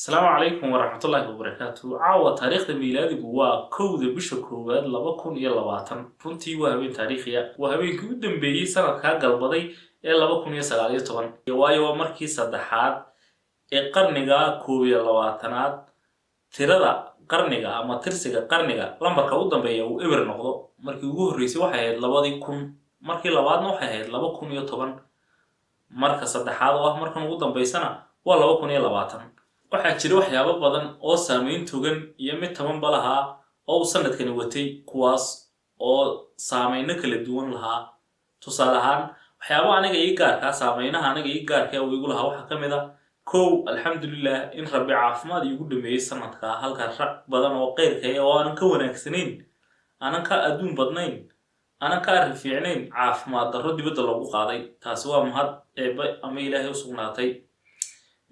السلام عليكم ورحمة الله وبركاته. عاوة تاريخ ميلادي هو كود بشكوبات لaba kun iyo labaatan runtii waa habeen taariikhiya waa habeenkii u dambeeyay sanadka galbaday ee 2019 waayo waa markii saddexaad ee qarniga 21aad tirada qarniga ama tirsiga qarniga lambarka u dambeeya uu eber noqdo markii ugu horeysay waxay ahayd 2000 markii labaadna waxay ahayd 2010 marka saddexaad oo ah markan ugu dambeysana waa 2020 waxaa jira waxyaabo badan oo saameyn togan iyo mid taban balaha oo sanadkani watay kuwaas oo saameyno kala duwan lahaa tusaale ahaan waxyaabo aniga ii gaarka saameynaha aniga ii gaarka oo igu lahaa waxa kamid ah kow alxamdulillah in rabbi caafimaad igu dhameeyay sanadka halka rag badan oo qeyrkay oo aan ka wanaagsanayn aanan ka adduun badnayn aanan ka arrin fiicnayn caafimaad darro dibadda loogu qaaday taasi waa mahad eebbe ama ilaahay u sugnaatay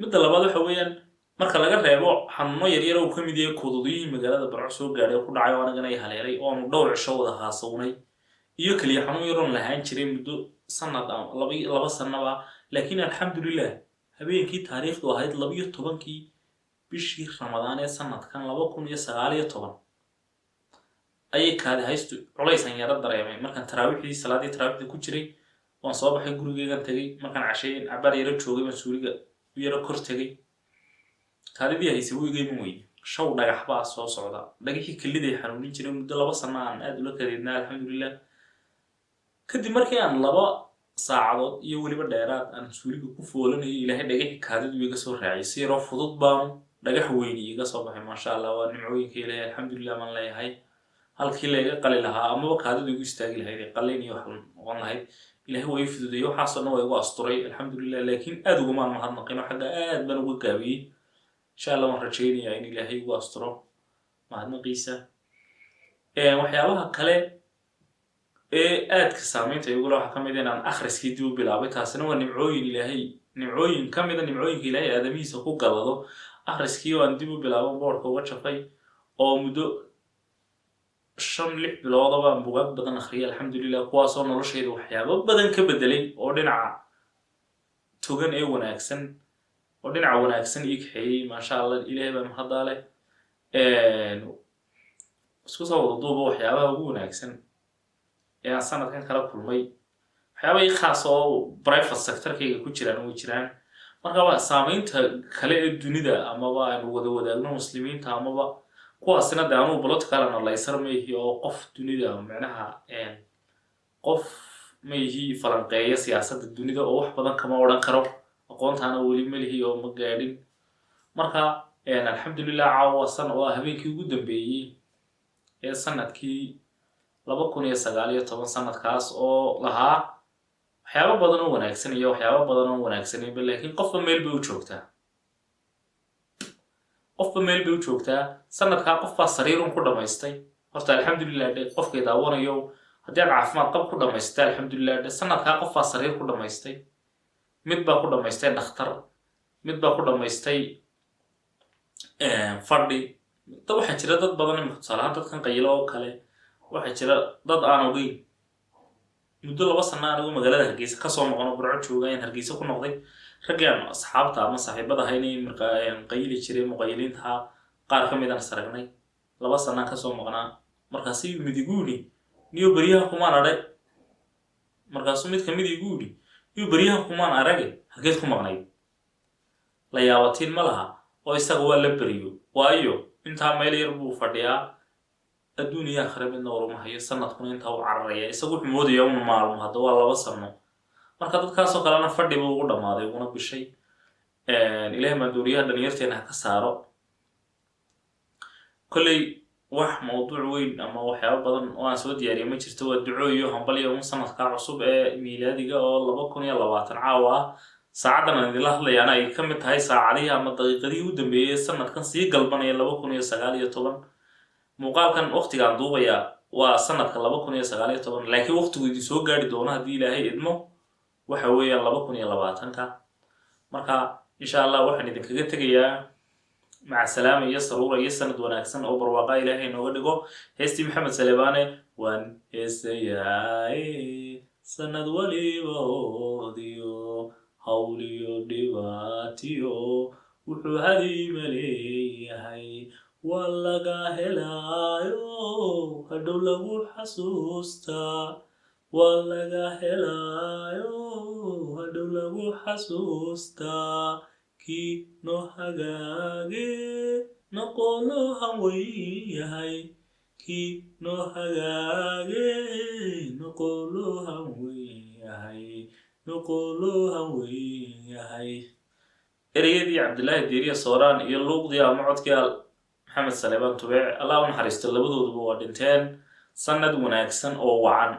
midda labaad waxa weeyaan marka laga reebo xanuuno yaryar oo ka mid yahay kududiyihii magaalada Barco soo gaaray ku dhacay oo anagana ay haleelay oo aanu dhowr cisho wada haasawnay iyo kaliya xanuun yar oo lahaan jiray muddo sanad ama laba sanaba laakiin alxamdulillah habeenkii taariikhdu ahayd 12kii bishii Ramadaan ee sanadkan 2019 ayay kaadi haysto culaysan yara dareemay markaan taraawixii salaadii taraawixda ku jiray waan soo baxay gurigeyga tagay markaan casheeyay cabar yara joogay masuuliga yara kor tagay kaadidii ay soo weygeen way shaw dhagax baa soo socda dhagixii kaliday xanuunin jiray muddo 2 sano aan aad ula kareednaa alxamdulillah kadib markii aan 2 saacadood iyo waliba dheeraad aan suuliga ku foolanay ilaahay dhagaxii kaadidu iga soo raacay si yar fudud baan dhagax weyn iga soo baxay ma sha Allah waa nimcooyinka ilaahay alxamdulillah man leeyahay halkii laga qali lahaa ama kaadidu igu istaagi lahayd qalin iyo waxan lahayd ilaahay way fududeeyay waxa soo way igu asturay alxamdulillah laakiin aad ugu maan mahadnaqino xagga aad baan uga gaabiyay insha Allah waan rajaynayaa in ilaahay ugu asturo mahadnaqiisa waxyaabaha kale ee aad ka saameynta igu waxa kamid ah inaan akhriskii dib u bilaabay taasina waa nimcooyin ilaahay nimcooyin kamid ah nimcooyinka ilaahay aadamihiisa ku galado akhriskii waan dib u bilaabo boorka uga jafay oo muddo 5-6 bilood baan buugaag badan akhriyay alxamdulillah kuwaas oo noloshayda waxyaabo badan ka bedelay oo dhinaca togan ee wanaagsan oo dhinaca wanaagsan ii kaxeeyay ma sha Allah ilaahay baan mahadale isku soo wada duubo waxyaabaha ugu wanaagsan ee aan sanadkan kala kulmay waxyaabo ii khaas oo private sector-kayga ku jiraan oo jiraan marka waa saameynta kale ee dunida ama waa aan wada wadaagno muslimiinta ama kuwaasina daanu political analyzer meehi oo qof dunida macnaha qof meehi falanqeeya siyaasadda dunida oo wax badan kama oran karo aqoontaana wali malihi oo ma gaadhin marka alxamdulillah caawasan oo habeenkii ugu dambeeyay ee sanadkii 2019 sanadkaas oo lahaa waxyaabo badan oo wanaagsan iyo waxyaabo badan oo wanaagsan laakiin qofba meel bay u joogtaa sanadka qof baa sariir ku dhameystay horta alxamdulillah qofkay daawanayo hadii aad caafimaad qab ku dhameystay alxamdulillah sanadka qof baa sariir ku dhameystay mid baa ku dhameystay dhakhtar mid baa ku dhameystay fadhi dad waxa jira dad badan oo salaad dadkan qaylo oo kale waxa jira dad aan ogeyn muddo 2 sano anigu magaalada Hargeysa ka soo noqon Burco joogay Hargeysa ku noqday ragaan asxaabta ama saaxiibada haynay markaa qayli jiray muqayiliinta qaar kamid ah saragnay 2 sano ka soo noqonaa markaas midiguuli niyo bariyaha kuma naday markaas mid kamid iguuli iyo bariyaha kuma aragay hageed ku maqnay la yaawatiin malaha oo isaga waa la bariyo waayo inta meel yar buu fadhiyaa adduuniya kharabina warumahayo sanadkuna inta uu cararaya isagu xumoodayo uma maalmo hadda waa 2 sano marka dadkaas oo kalena fadhi buu ugu dhamaaday una bishay ilaahay ma dooriyaha dhalinyarteena ka saaro kulay wax mowduuc weyn ama waxyaabo badan oo aan soo diyaariyay ma jirto waa duco iyo hambal iyo sanadka cusub ee miilaadiga oo 2020 caawa saacadan idin la hadlayana ay ka mid tahay saacadihi ama daqiiqadii u dambeeyay sanadkan sii galbanaya 2019 muuqaalkan waqtigan duubaya waa sanadka 2019 laakiin waqtigu idin soo gaari doona hadii ilaahay idmo waxa weeyaan 2020ka marka insha Allah waxaan idin kaga tagayaa مع السلامة يسرور يسند وناكسن أو برواقا إلهي نودقو هستي محمد سليباني وان هستياي سند ولي بوديو هوليو ديباتيو wuxuu hadi maleeyahay walaga helaayo hadhow lagu xasuustaa walaga helaayo hadhow lagu xasuustaa kii noo hagaage noqolo hanweyahay kii noo hagaage noqolo hanweyahay noqolo hanweyahay ereyadii cabdilaahi diiriye sooraan iyo luuqdii ama codkii maxamed saleebaan tubeec allah u naxariisto labadooduba waa dhinteen sanad wanaagsan oo wacan